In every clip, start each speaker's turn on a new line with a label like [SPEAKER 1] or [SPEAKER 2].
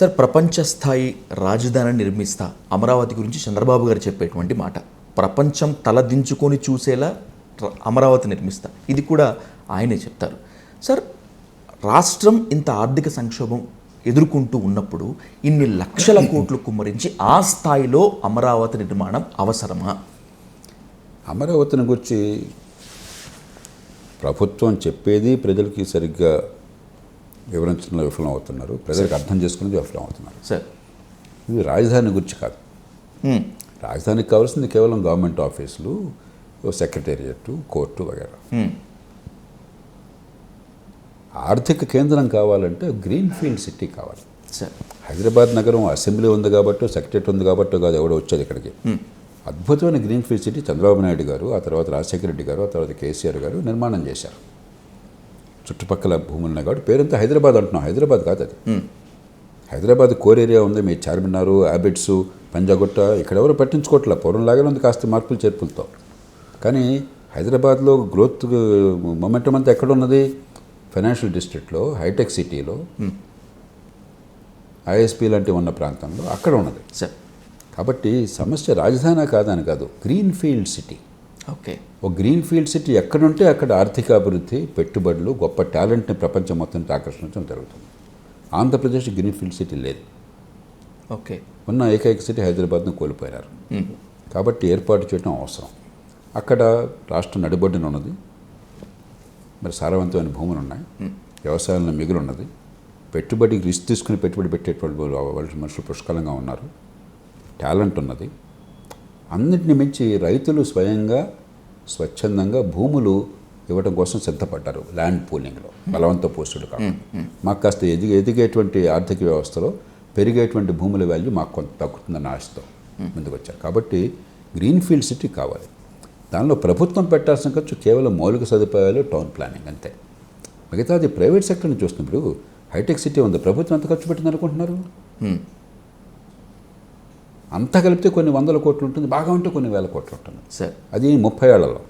[SPEAKER 1] Sir, ప్రపంచ స్థాయి రాజధాని నిర్మిస్తా అమరావతి గురించి చంద్రబాబు గారు చెప్పేటువంటి మాట. ప్రపంచం తలదించుకొని చూసేలా అమరావతి నిర్మిస్తా, ఇది కూడా ఆయనే చెప్తారు. సార్, రాష్ట్రం ఇంత ఆర్థిక సంక్షోభం ఎదుర్కొంటూ ఉన్నప్పుడు ఇన్ని లక్షల కోట్లు కుమ్మరించి ఆ స్థాయిలో అమరావతి నిర్మాణం అవసరమా?
[SPEAKER 2] అమరావతిని గురించి ప్రభుత్వం చెప్పేది ప్రజలకి సరిగ్గా వివరించడంలో విఫలం అవుతున్నారు, ప్రజలకు అర్థం చేసుకునేది విఫలం అవుతున్నారు.
[SPEAKER 1] సార్,
[SPEAKER 2] ఇది రాజధాని గురించి కాదు. రాజధానికి కావాల్సింది కేవలం గవర్నమెంట్ ఆఫీసులు, సెక్రటేరియట్, కోర్టు వగేరా. ఆర్థిక కేంద్రం కావాలంటే గ్రీన్ ఫీల్డ్ సిటీ కావాలి.
[SPEAKER 1] సార్,
[SPEAKER 2] హైదరాబాద్ నగరం అసెంబ్లీ ఉంది కాబట్టి, సెక్రటేరియట్ ఉంది కాబట్టి కాదు ఎవడో వచ్చేది ఇక్కడికి. అద్భుతమైన green field city Chandrababu Naidu గారు, ఆ తర్వాత రాజశేఖర రెడ్డి గారు, ఆ తర్వాత కేసీఆర్ గారు నిర్మాణం చేశారు. చుట్టుపక్కల భూములున్న కాబట్టి పేరంతా హైదరాబాద్ అంటున్నాం, హైదరాబాద్ కాదు అది. హైదరాబాద్ కోర్ ఏరియా ఉంది, మీ చార్మినార్, హ్యాబిట్స్, పంజాగుట్ట, ఇక్కడ ఎవరు పట్టించుకోవట్లే. పూర్వంలాగానే ఉంది, కాస్త మార్పులు చేర్పులతో. కానీ హైదరాబాద్లో గ్రోత్ మొమెంటం అంతా ఎక్కడ ఉన్నది? ఫైనాన్షియల్ డిస్ట్రిక్ట్లో, హైటెక్ సిటీలో, ఐఎస్పీ లాంటివి ఉన్న ప్రాంతంలో అక్కడ ఉన్నది.
[SPEAKER 1] సార్,
[SPEAKER 2] కాబట్టి సమస్య రాజధాని కాదని కాదు, గ్రీన్ ఫీల్డ్ సిటీ.
[SPEAKER 1] ఓకే,
[SPEAKER 2] ఒక గ్రీన్ ఫీల్డ్ సిటీ ఎక్కడుంటే అక్కడ ఆర్థిక అభివృద్ధి, పెట్టుబడులు, గొప్ప టాలెంట్ని ప్రపంచం మొత్తం ఆకర్షించడం జరుగుతుంది. ఆంధ్రప్రదేశ్ గ్రీన్ ఫీల్డ్ సిటీ లేదు.
[SPEAKER 1] ఓకే,
[SPEAKER 2] ఉన్న ఏకైక సిటీ హైదరాబాద్ను కోల్పోయినారు. కాబట్టి ఏర్పాటు చేయడం అవసరం. అక్కడ రాష్ట్రం నడిబొడ్డున ఉన్నది, మరి సారవంతమైన భూములు ఉన్నాయి, వ్యవసాయంలో మిగులు ఉన్నది, పెట్టుబడికి రిస్క్ తీసుకుని పెట్టుబడి పెట్టేటువంటి వాళ్ళు మనుషులు పుష్కలంగా ఉన్నారు, టాలెంట్ ఉన్నది. అన్నిటిని మించి రైతులు స్వయంగా స్వచ్ఛందంగా భూములు ఇవ్వడం కోసం సిద్ధపడ్డారు. ల్యాండ్ పూలింగ్లో బలవంత పోస్టుడు కాకుండా మాకు కాస్త ఎదిగేటువంటి ఆర్థిక వ్యవస్థలో పెరిగేటువంటి భూముల వాల్యూ మాకు కొంత తగ్గుతుందన్న ఆశతో ముందుకు వచ్చారు. కాబట్టి గ్రీన్ ఫీల్డ్ సిటీ కావాలి. దానిలో ప్రభుత్వం పెట్టాల్సిన ఖర్చు కేవలం మౌలిక సదుపాయాలు, టౌన్ ప్లానింగ్ అంతే. మిగతాది ప్రైవేట్ సెక్టర్ని చూసినప్పుడు హైటెక్ సిటీ ఉంది, ప్రభుత్వం ఎంత ఖర్చు పెట్టింది అనుకుంటున్నారు? అంతా కలిపితే కొన్ని వందల కోట్లు ఉంటుంది, బాగా ఉంటే కొన్ని వేల కోట్లు ఉంటుంది.
[SPEAKER 1] సార్,
[SPEAKER 2] అది 30 ఏళ్లలో.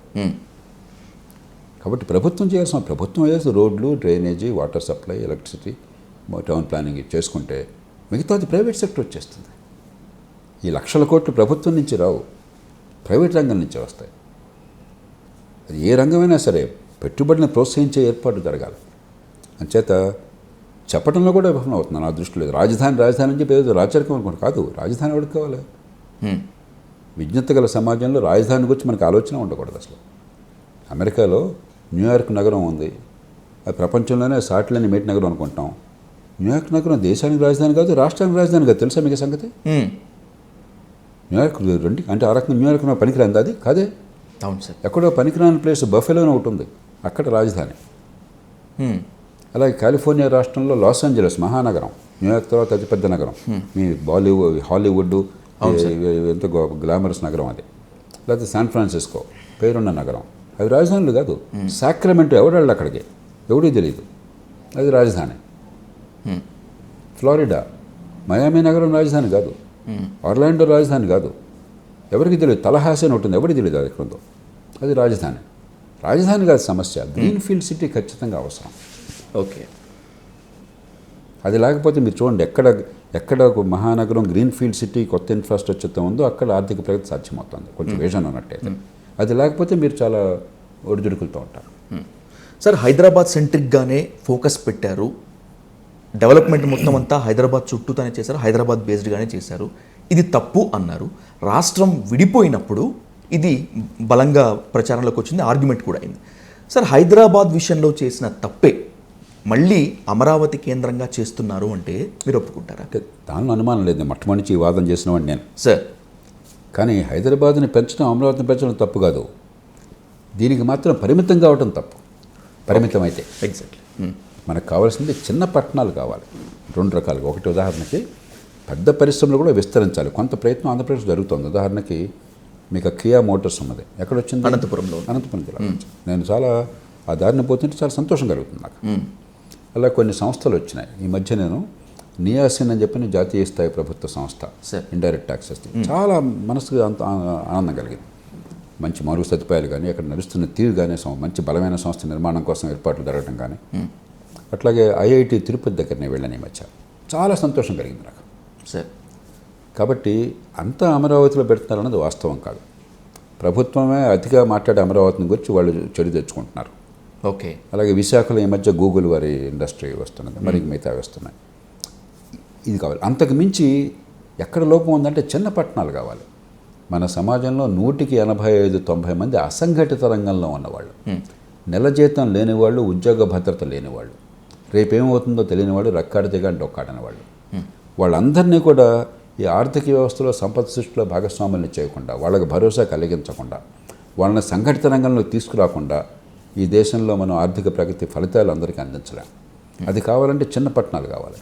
[SPEAKER 2] కాబట్టి ప్రభుత్వం చేయాల్సిన ప్రభుత్వం వేసి రోడ్లు, drainage, water supply, electricity, town planning చేసుకుంటే మిగతాది ప్రైవేట్ సెక్టర్ వచ్చేస్తుంది. ఈ లక్షల కోట్లు ప్రభుత్వం నుంచి రావు, ప్రైవేట్ రంగం నుంచి వస్తాయి. అది ఏ రంగమైనా సరే పెట్టుబడిని ప్రోత్సహించే ఏర్పాటు జరగాలి. అంచేత చెప్పడంలో కూడా విఫలం అవుతుంది నా దృష్టిలో. రాజధాని అని చెప్పి ఏదో రాచరికం అనుకోండి, కాదు. రాజధాని ఎవరికి కావాలి? విజ్ఞత గల సమాజంలో రాజధాని గురించి మనకు ఆలోచన ఉండకూడదు అసలు. అమెరికాలో న్యూయార్క్ నగరం ఉంది, అది ప్రపంచంలోనే సాటిలేని మేటి నగరం అనుకుంటాం. న్యూయార్క్ నగరం దేశానికి రాజధాని కాదు, రాష్ట్రానికి రాజధాని కాదు. తెలుసా మీకు సంగతి? న్యూయార్క్ రెండు అంటే ఆ రకంగా న్యూయార్క్ పనికిరాంది అది కాదే.
[SPEAKER 1] అవును సార్.
[SPEAKER 2] ఎక్కడో పనికిరాని ప్లేస్ బఫెలోనే ఒకటి ఉంది, అక్కడ రాజధాని. అలాగే కాలిఫోర్నియా రాష్ట్రంలో లాస్ ఏంజలస్ మహానగరం, న్యూయార్క్ తర్వాత అతిపెద్ద నగరం. మీ హాలీవుడ్ ఎంత గ్లామరస్ నగరం అది. లేకపోతే శాన్ ఫ్రాన్సిస్కో పేరున్న నగరం, అవి రాజధానులు కాదు. సాక్రమెంటో ఎవడాళ్ళు అక్కడికి ఎవడూ తెలియదు, అది రాజధాని. ఫ్లోరిడా మయామి నగరం రాజధాని కాదు, ఆర్లాండో రాజధాని కాదు, ఎవరికి తెలియదు. తలహాసి అని ఉంటుంది, ఎవరికి తెలియదు అది ఎక్కడుందో, అది రాజధాని. రాజధాని కాదు సమస్య, గ్రీన్ ఫీల్డ్ సిటీ ఖచ్చితంగా అవసరం.
[SPEAKER 1] ఓకే,
[SPEAKER 2] అది లేకపోతే మీరు చూడండి, ఎక్కడ ఒక మహానగరం గ్రీన్ ఫీల్డ్ సిటీ కొత్త ఇన్ఫ్రాస్ట్రక్చర్తో ఉందో అక్కడ ఆర్థిక ప్రగతి సాధ్యమవుతుంది, కొంచెం విజన్ ఉన్నట్టయితే. అది లేకపోతే మీరు చాలా ఒడిదుడుకులతో ఉంటారు.
[SPEAKER 1] సార్, హైదరాబాద్ సెంట్రిక్గానే ఫోకస్ పెట్టారు, డెవలప్మెంట్ మొత్తం అంతా హైదరాబాద్ చుట్టూతానే చేశారు, హైదరాబాద్ బేస్డ్గానే చేశారు, ఇది తప్పు అన్నారు. రాష్ట్రం విడిపోయినప్పుడు ఇది బలంగా ప్రచారంలోకి వచ్చింది, ఆర్గ్యుమెంట్ కూడా అయింది. సార్, హైదరాబాద్ విషయంలో చేసిన తప్పే మళ్ళీ అమరావతి కేంద్రంగా చేస్తున్నారు అంటే మీరు ఒప్పుకుంటారా?
[SPEAKER 2] అంటే దానిలో అనుమానం లేదు, మొట్టమొదటి ఈ వాదన చేసినవాడిని నేను.
[SPEAKER 1] సార్,
[SPEAKER 2] కానీ హైదరాబాద్ని పెంచడం, అమరావతిని పెంచడం తప్పు కాదు, దీనికి మాత్రం పరిమితం కావడం తప్పు. పరిమితం అయితే
[SPEAKER 1] ఎగ్జాక్ట్లీ
[SPEAKER 2] మనకు కావాల్సింది చిన్న పట్టణాలు కావాలి, రెండు రకాలుగా. ఒకటి ఉదాహరణకి పెద్ద పరిశ్రమలు కూడా విస్తరించాలి, కొంత ప్రయత్నం ఆంధ్రప్రదేశ్ జరుగుతుంది. ఉదాహరణకి మీకు కియా మోటార్స్ ఉన్నది, ఎక్కడ వచ్చింది?
[SPEAKER 1] అనంతపురం జిల్లా.
[SPEAKER 2] నేను చాలా ఆ దారిని పోతుంటే చాలా సంతోషం కలుగుతుంది నాకు. అలా కొన్ని సంస్థలు వచ్చినాయి ఈ మధ్య. నేను నియాసిన్ అని చెప్పిన జాతీయ స్థాయి ప్రభుత్వ సంస్థ, ఇండైరెక్ట్ ట్యాక్సెస్, చాలా మనసుకు అంత ఆనందం కలిగింది. మంచి మరుగు సదుపాయాలు కానీ, అక్కడ నడుస్తున్న తీరు కానీ, మంచి బలమైన సంస్థ నిర్మాణం కోసం ఏర్పాట్లు జరగడం కానీ. అట్లాగే ఐఐటి తిరుపతి దగ్గర నేను వెళ్ళాను ఈ మధ్య. చాలా సంతోషం కలిగింది నాకు.
[SPEAKER 1] సార్
[SPEAKER 2] కాబట్టి అంతా అమరావతిలో పెడుతున్నారన్నది వాస్తవం కాదు. ప్రభుత్వమే అతిగా మాట్లాడే అమరావతిని గురించి వాళ్ళు చెడు తెచ్చుకుంటున్నారు.
[SPEAKER 1] ఓకే.
[SPEAKER 2] అలాగే విశాఖలో ఈ మధ్య గూగుల్ వారి ఇండస్ట్రీ వస్తున్నది, మరి మిగతా వస్తున్నాయి. ఇది కావాలి. అంతకు మించి ఎక్కడ లోపం ఉందంటే చిన్న పట్టణాలు కావాలి. మన సమాజంలో 185-90 మంది అసంఘటిత రంగంలో ఉన్నవాళ్ళు, నెల జీతం లేనివాళ్ళు, ఉద్యోగ భద్రత లేనివాళ్ళు, రేపేమవుతుందో తెలియని వాళ్ళు, రక్కాడితేగా డొక్కాడని వాళ్ళు, వాళ్ళందరినీ కూడా ఈ ఆర్థిక వ్యవస్థలో సంపద సృష్టిలో భాగస్వాముల్ని చేయకుండా, వాళ్ళకి భరోసా కలిగించకుండా, వాళ్ళని సంఘటిత రంగంలో తీసుకురాకుండా ఈ దేశంలో మనం ఆర్థిక ప్రగతి ఫలితాలు అందరికీ అందించలేం. అది కావాలంటే చిన్న పట్టణాలు కావాలి.